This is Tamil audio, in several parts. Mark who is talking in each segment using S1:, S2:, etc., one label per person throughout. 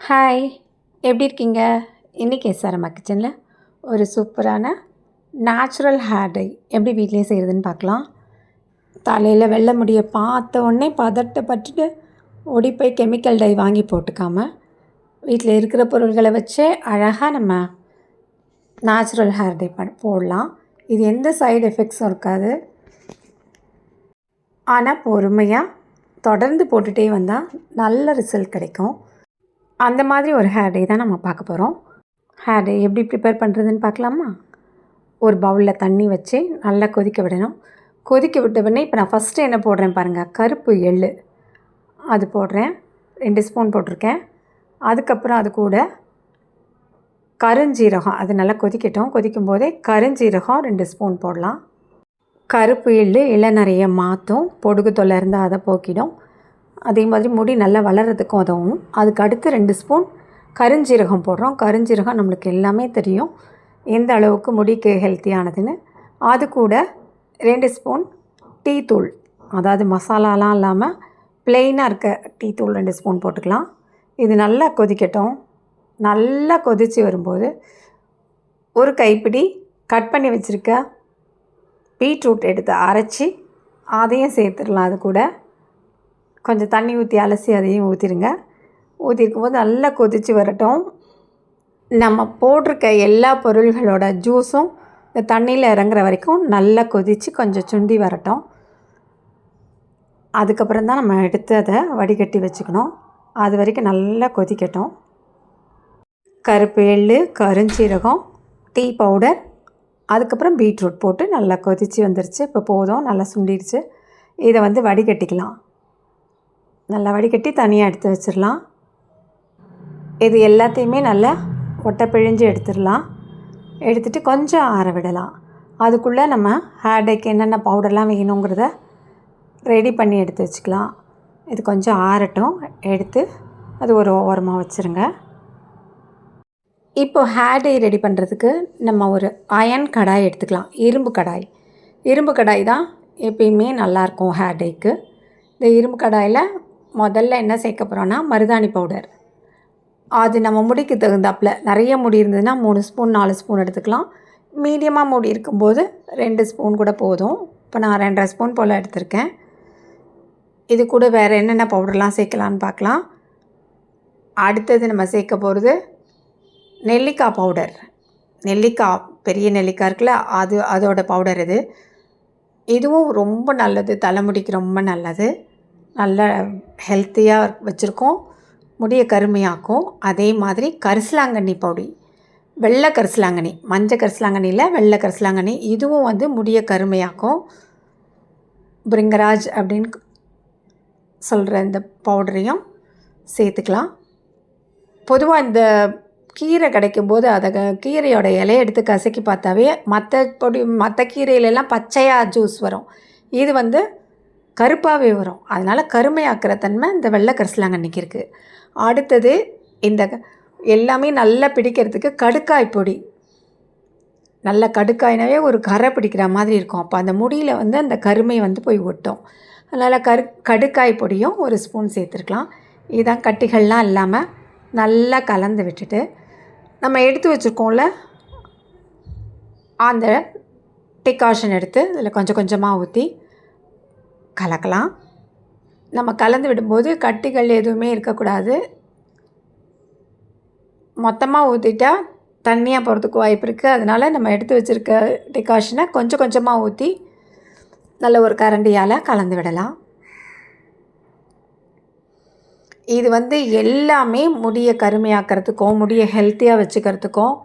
S1: ஹாய், எப்படி இருக்கீங்க? இன்றைக்கி எஸ்ஆர்எம்மா கிச்சனில் ஒரு சூப்பரான நேச்சுரல் ஹேர் டை எப்படி வீட்டிலே செய்கிறதுன்னு பார்க்கலாம். தலையில் வெள்ளை முடியை பார்த்த உடனே பதட்டப்பட்டுட்டு ஓடி போய் கெமிக்கல் டை வாங்கி போட்டுக்காம வீட்டில் இருக்கிற பொருள்களை வச்சே அழகாக நம்ம நேச்சுரல் ஹேர் டை போடலாம். இது எந்த சைடு எஃபெக்ட்ஸும் இருக்காது. ஆனால் பொறுமையாக தொடர்ந்து போட்டுகிட்டே வந்தால் நல்ல ரிசல்ட் கிடைக்கும். அந்த மாதிரி ஒரு ஹேர் டை தான் நம்ம பார்க்க போகிறோம். ஹேர் டை எப்படி ப்ரிப்பேர் பண்ணுறதுன்னு பார்க்கலாமா? ஒரு பவுலில் தண்ணி வச்சு நல்லா கொதிக்க விடணும். கொதிக்க விட்ட உடனே இப்போ நான் ஃபஸ்ட்டு என்ன போடுறேன் பாருங்கள், கருப்பு எள்ளு அது போடுறேன். 2 ஸ்பூன் போட்டிருக்கேன். அதுக்கப்புறம் அது கூட கருஞ்சீரகம், அது நல்லா கொதிக்கட்டும். கொதிக்கும் போதே கருஞ்சீரகம் 2 ஸ்பூன் போடலாம். கருப்பு எள்ளு இளநறைய மாற்றும், பொடுகு தொல்லை இருந்தால் அதை போக்கிடும். அதே மாதிரி முடி நல்லா வளர்கிறதுக்கும் உதவும். அதுக்கு அடுத்து 2 ஸ்பூன் கருஞ்சீரகம் போடுறோம். கருஞ்சீரகம் நம்மளுக்கு எல்லாமே தெரியும் எந்த அளவுக்கு முடிக்கு ஹெல்த்தியானதுன்னு. அது கூட 2 ஸ்பூன் டீ தூள், அதாவது மசாலாலாம் இல்லாமல் ப்ளெயினாக இருக்க டீ தூள் 2 ஸ்பூன் போட்டுக்கலாம். இது நல்லா கொதிக்கட்டும். நல்லா கொதித்து வரும்போது ஒரு கைப்பிடி கட் பண்ணி வச்சுருக்க பீட்ரூட் எடுத்து அரைச்சி அதையும் சேர்த்துடலாம். அது கூட கொஞ்சம் தண்ணி ஊற்றி அலசி அதையும் ஊற்றிடுங்க. ஊற்றிருக்கும்போது நல்லா கொதித்து வரட்டும். நம்ம போட்டிருக்க எல்லா பொருள்களோட ஜூஸும் இந்த தண்ணியில் இறங்குற வரைக்கும் நல்லா கொதித்து கொஞ்சம் சுண்டி வரட்டும். அதுக்கப்புறம் தான் நம்ம எடுத்து அதை வடிகட்டி வச்சுக்கணும். அது வரைக்கும் நல்லா கொதிக்கட்டும். கருப்பு எள்ளு, கருஞ்சீரகம், டீ பவுடர், அதுக்கப்புறம் பீட்ரூட் போட்டு நல்லா கொதித்து வந்துருச்சு. இப்போ போதும், நல்லா சுண்டிடுச்சு. இதை வடிகட்டிக்கலாம். நல்லா வடிகட்டி தனியாக எடுத்து வச்சிடலாம். இது எல்லாத்தையுமே நல்லா ஒட்டை பிழிஞ்சு எடுத்துடலாம். எடுத்துகிட்டு கொஞ்சம் ஆற விடலாம். அதுக்குள்ளே நம்ம ஹேர் டைக்கு என்னென்ன பவுடர்லாம் வேணுங்கிறத ரெடி பண்ணி எடுத்து வச்சுக்கலாம். இது கொஞ்சம் ஆறட்டும். எடுத்து அது ஒரு ஓரமாக வச்சுருங்க. இப்போ ஹேர் டை ரெடி பண்ணுறதுக்கு நம்ம ஒரு அயன் கடாய் எடுத்துக்கலாம். இரும்பு கடாய் தான் எப்பயுமே நல்லாயிருக்கும் ஹேர் டைக்கு. இந்த இரும்பு கடாயில் முதல்ல என்ன சேர்க்க போகிறோன்னா மருதாணி பவுடர். அது நம்ம முடிக்கு தகுந்தாப்பில் நிறைய முடி இருந்ததுன்னா 3 ஸ்பூன் 4 ஸ்பூன் எடுத்துக்கலாம். மீடியமாக முடி இருக்கும்போது 2 ஸ்பூன் கூட போதும். இப்போ நான் 2.5 ஸ்பூன் போல் எடுத்திருக்கேன். இது கூட வேறு என்னென்ன பவுடர்லாம் சேர்க்கலான்னு பார்க்கலாம். அடுத்தது நம்ம சேர்க்க போகிறது நெல்லிக்காய் பவுடர். நெல்லிக்காய், பெரிய நெல்லிக்காய் இருக்குல்ல, அதோட பவுடர் இது. இதுவும் ரொம்ப நல்லது, தலைமுடிக்கு ரொம்ப நல்லது. நல்ல ஹெல்த்தியாக வச்சுருக்கோம், முடியை கருமையாக்கும். அதே மாதிரி கரிசலாங்கண்ணி பொடி, வெள்ளை கரிசலாங்கண்ணி, மஞ்சள் கரிசலாங்கண்ணியில் வெள்ளை கரிசலாங்கண்ணி, இதுவும் முடியை கருமையாக்கும். பிரிங்கராஜ் அப்படின்னு சொல்கிற இந்த பவுடரையும் சேர்த்துக்கலாம். பொதுவாக இந்த கீரை கிடைக்கும்போது அதை கீரையோட இலையை எடுத்து கசக்கி பார்த்தாவே மற்ற கீரையிலெல்லாம் பச்சையாக ஜூஸ் வரும். இது கருப்பாகவே வரும். அதனால் கருமையாக்குற தன்மை இந்த வெள்ளை கரிசலாங்கண்ணிக்கு இருக்குது. அடுத்தது இந்த எல்லாமே நல்லா பிடிக்கிறதுக்கு கடுக்காய் பொடி. நல்ல கடுக்காய்னாவே ஒரு கரை பிடிக்கிற மாதிரி இருக்கும். அப்போ அந்த முடியில் அந்த கருமை போய் ஒட்டும். அதனால் கடுக்காய் பொடியும் 1 ஸ்பூன் சேர்த்துருக்கலாம். இதுதான் கட்டிகள்லாம் இல்லாமல் நல்லா கலந்து விட்டுட்டு நம்ம எடுத்து வச்சுருக்கோம்ல அந்த டிகாஷன் எடுத்து இதில் கொஞ்சம் கொஞ்சமாக ஊற்றி கலக்கலாம். நம்ம கலந்து விடும்போது கட்டிகள் எதுவுமே இருக்கக்கூடாது. மொத்தமாக ஊற்றிட்டா தண்ணியாக போகிறதுக்கு வாய்ப்பு இருக்குது. அதனால் நம்ம எடுத்து வச்சுருக்க டிகாஷனை கொஞ்சம் கொஞ்சமாக ஊற்றி நல்ல ஒரு கரண்டியால் கலந்து விடலாம். இது எல்லாமே முடியை கருமையாக்கிறதுக்கும் முடியை ஹெல்த்தியாக வச்சுக்கிறதுக்கும்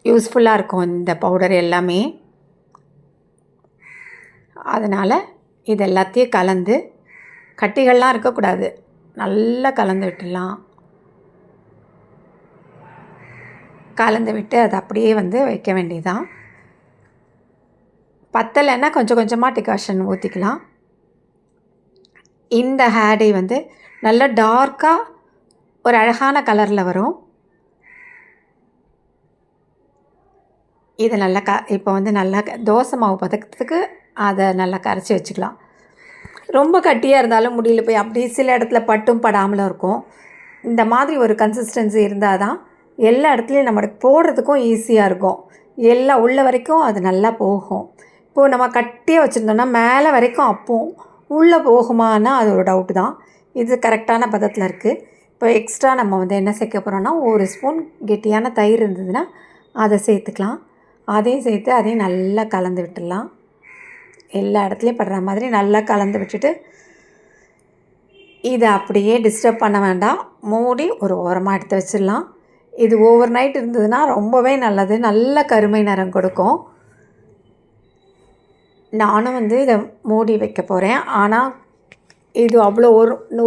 S1: யூஸ்ஃபுல்லாக இருக்கும் இந்த பவுடர் எல்லாமே. அதனால் இது எல்லாத்தையும் கலந்து, கட்டிகள்லாம் இருக்கக்கூடாது, நல்லா கலந்து விட்டுடலாம். கலந்து விட்டு அதை அப்படியே வைக்க வேண்டியதுதான். பத்தலைன்னா கொஞ்சம் கொஞ்சமாக டிகாஷன் ஊற்றிக்கலாம். இந்த ஹேர் டை நல்லா டார்க்காக ஒரு அழகான கலரில் வரும். இதை நல்லா இப்போ நல்லா தோசை மாவு பதத்துக்கு அதை நல்லா கரைச்சி வச்சுக்கலாம். ரொம்ப கட்டியாக இருந்தாலும் முடியல போய் அப்படி சில இடத்துல பட்டும் படாமலும் இருக்கும். இந்த மாதிரி ஒரு கன்சிஸ்டன்சி இருந்தால் தான் எல்லா இடத்துலையும் நம்மளுக்கு போடுறதுக்கும் ஈஸியாக இருக்கும். எல்லாம் உள்ள வரைக்கும் அது நல்லா போகும். இப்போது நம்ம கட்டியாக வச்சுருந்தோம்னா மேலே வரைக்கும் அப்போம் உள்ளே போகுமான்னா அது ஒரு டவுட்டு தான். இது கரெக்டான பதத்தில் இருக்குது. இப்போ எக்ஸ்ட்ரா நம்ம என்ன சேர்க்க போகிறோன்னா, ஒரு ஸ்பூன் கெட்டியான தயிர் இருந்ததுன்னா அதை சேர்த்துக்கலாம். அதையும் சேர்த்து அதையும் நல்லா கலந்து விட்டுடலாம். எல்லா இடத்துலையும் படுற மாதிரி நல்லா கலந்து விட்டுட்டு இதை அப்படியே டிஸ்டர்ப் பண்ண வேண்டாம். மூடி ஒரு ஓரமாக எடுத்து வச்சிடலாம். இது ஓவர் நைட் இருந்ததுன்னா ரொம்பவே நல்லது. நல்ல கருமை நிறம் கொடுக்கும். நானும் இதை மூடி வைக்க போகிறேன். ஆனால் இது அவ்வளோ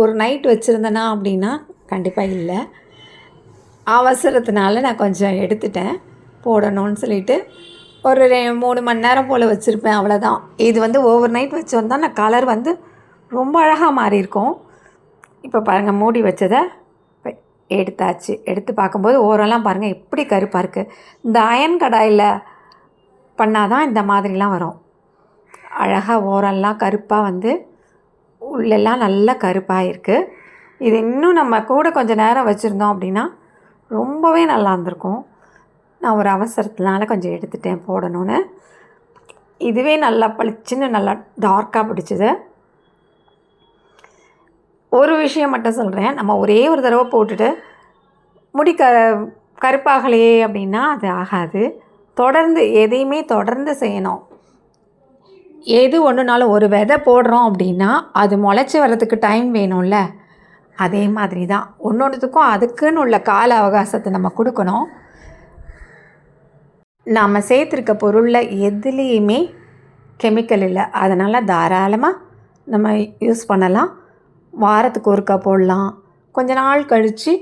S1: ஒரு நைட் வச்சுருந்தேனா அப்படின்னா கண்டிப்பாக இல்லை. அவசரத்தினால நான் கொஞ்சம் எடுத்துட்டேன் போடணும்னு சொல்லிட்டு. ஒரு 3 மணி நேரம் போல் வச்சுருப்பேன், அவ்வளோதான். இது ஓவர் நைட் வச்சு வந்தால் நான் கலர் ரொம்ப அழகாக மாறியிருக்கும். இப்போ பாருங்கள், மூடி வச்சதை எடுத்தாச்சு. எடுத்து பார்க்கும்போது ஓரெல்லாம் பாருங்கள் எப்படி கருப்பாக இருக்குது. இந்த அயன் கடாயில் பண்ணால் தான் இந்த மாதிரிலாம் வரும். அழகாக ஓரெல்லாம் கருப்பாக உள்ளெல்லாம் நல்லா கருப்பாக இருக்குது. இது இன்னும் நம்ம கூட கொஞ்சம் நேரம் வச்சுருந்தோம் அப்படின்னா ரொம்பவே நல்லா இருந்திருக்கும். நான் ஒரு அவசரத்தினால கொஞ்சம் எடுத்துட்டேன் போடணுன்னு. இதுவே நல்லா பளிச்சுன்னு நல்லா டார்க்காக பிடிச்சிது. ஒரு விஷயம் மட்டும் சொல்கிறேன், நம்ம ஒரே ஒரு தடவை போட்டுட்டு முடி கருப்பாகலையே அப்படின்னா அது ஆகாது. தொடர்ந்து எதையுமே தொடர்ந்து செய்யணும். எது ஒன்றுனாலும் ஒரு விதை போடுறோம் அப்படின்னா அது முளைச்சி வர்றதுக்கு டைம் வேணும்ல, அதே மாதிரி தான் ஒன்றொன்றுத்துக்கும் அதுக்குன்னு உள்ள கால அவகாசத்தை நம்ம கொடுக்கணும். நாம் சேர்த்துருக்க பொருளில் எதுலேயுமே கெமிக்கல் இல்லை. அதனால் தாராளமாக நம்ம யூஸ் பண்ணலாம். வாரத்துக்கு ஒருக்கா போடலாம், கொஞ்ச நாள் கழித்து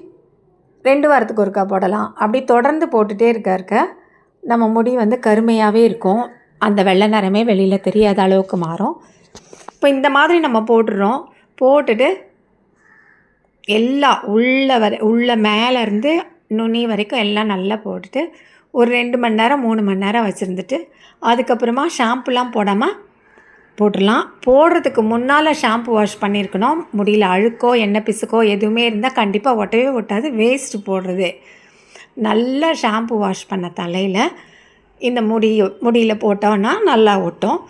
S1: 2 வாரத்துக்கு ஒருக்கா போடலாம். அப்படி தொடர்ந்து போட்டுகிட்டே இருக்க நம்ம முடி கருமையாகவே இருக்கும். அந்த வெள்ளை நிறமே வெளியில் தெரியாத அளவுக்கு மாறும். இப்போ இந்த மாதிரி நம்ம போட்டுடுறோம். போட்டுட்டு எல்லாம் உள்ள மேலேருந்து நுனி வரைக்கும் எல்லாம் நல்லா போட்டுட்டு ஒரு 2 மணி நேரம் 3 மணி நேரம் வச்சுருந்துட்டு அதுக்கப்புறமா ஷாம்புலாம் போடாமல் போட்டுடலாம். போடுறதுக்கு முன்னால் ஷாம்பு வாஷ் பண்ணியிருக்கணும். முடியல அழுக்கோ எண்ணெய் பிசுக்கோ எதுவுமே இருந்தால் கண்டிப்பாக ஒட்டவே ஒட்டாது, வேஸ்ட்டு போடுறது. நல்லா ஷாம்பு வாஷ் பண்ண தலையில் இந்த முடியில் போட்டோன்னா நல்லா ஒட்டும்.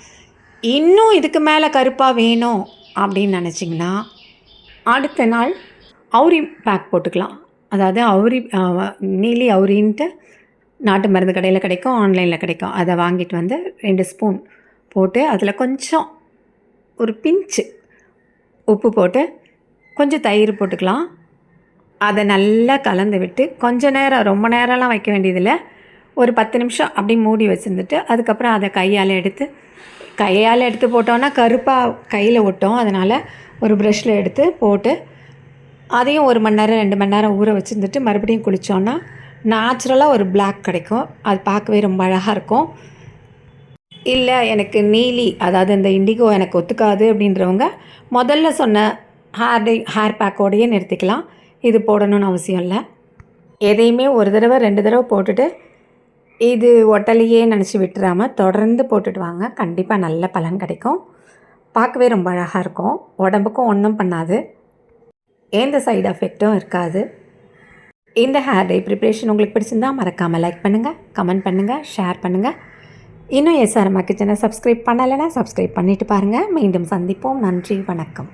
S1: இன்னும் இதுக்கு மேலே கருப்பாக வேணும் அப்படின்னு நினச்சிங்கன்னா அடுத்த நாள் அவுரி பேக் போட்டுக்கலாம். அதாவது நீலி அவுரின்ட்டு நாட்டு மருந்து கடையில் கிடைக்கும், ஆன்லைனில் கிடைக்கும். அதை வாங்கிட்டு 2 ஸ்பூன் போட்டு அதில் கொஞ்சம் ஒரு பிஞ்சு உப்பு போட்டு கொஞ்சம் தயிர் போட்டுக்கலாம். அதை நல்லா கலந்து விட்டு கொஞ்சம் நேரம், ரொம்ப நேரம்லாம் வைக்க வேண்டியதில்லை, ஒரு 10 நிமிஷம் அப்படி மூடி வச்சுருந்துட்டு அதுக்கப்புறம் அதை கையால் எடுத்து போட்டோன்னா கருப்பாக கையில் ஒட்டும். அதனால் ஒரு ப்ரஷ்ஷில் எடுத்து போட்டு அதையும் 1 மணி நேரம் 2 மணி நேரம் ஊற வச்சுருந்துட்டு மறுபடியும் குளித்தோன்னா நேச்சுரலாக ஒரு பிளாக் கிடைக்கும். அது பார்க்கவே ரொம்ப அழகாக இருக்கும். இல்லை எனக்கு நீலி, அதாவது இந்த இண்டிகோ எனக்கு ஒத்துக்காது அப்படின்றவங்க முதல்ல சொன்ன ஹேர் பேக்கோடையே நிறுத்திக்கலாம். இது போடணும்னு அவசியம் இல்லை. எதையுமே ஒரு தடவை 2 தடவை போட்டுட்டு இது ஒட்டலையே நினச்சி விட்டுறாமல் தொடர்ந்து போட்டுட்டு வாங்க. கண்டிப்பாக நல்ல பலன் கிடைக்கும். பார்க்கவே ரொம்ப அழகாக இருக்கும். உடம்புக்கும் ஒன்றும் பண்ணாது, எந்த சைடு எஃபெக்டும் இருக்காது. இந்த ஹேர் டை ப்ரிப்ரேஷன் உங்களுக்கு பிடிச்சிருந்தால் மறக்காமல் லைக் பண்ணுங்கள், கமெண்ட் பண்ணுங்கள், ஷேர் பண்ணுங்கள். இன்னும் எஸ்ஆர்எம் கிச்சனை சப்ஸ்கிரைப் பண்ணலைன்னா சப்ஸ்கிரைப் பண்ணிவிட்டு பாருங்கள். மீண்டும் சந்திப்போம். நன்றி, வணக்கம்.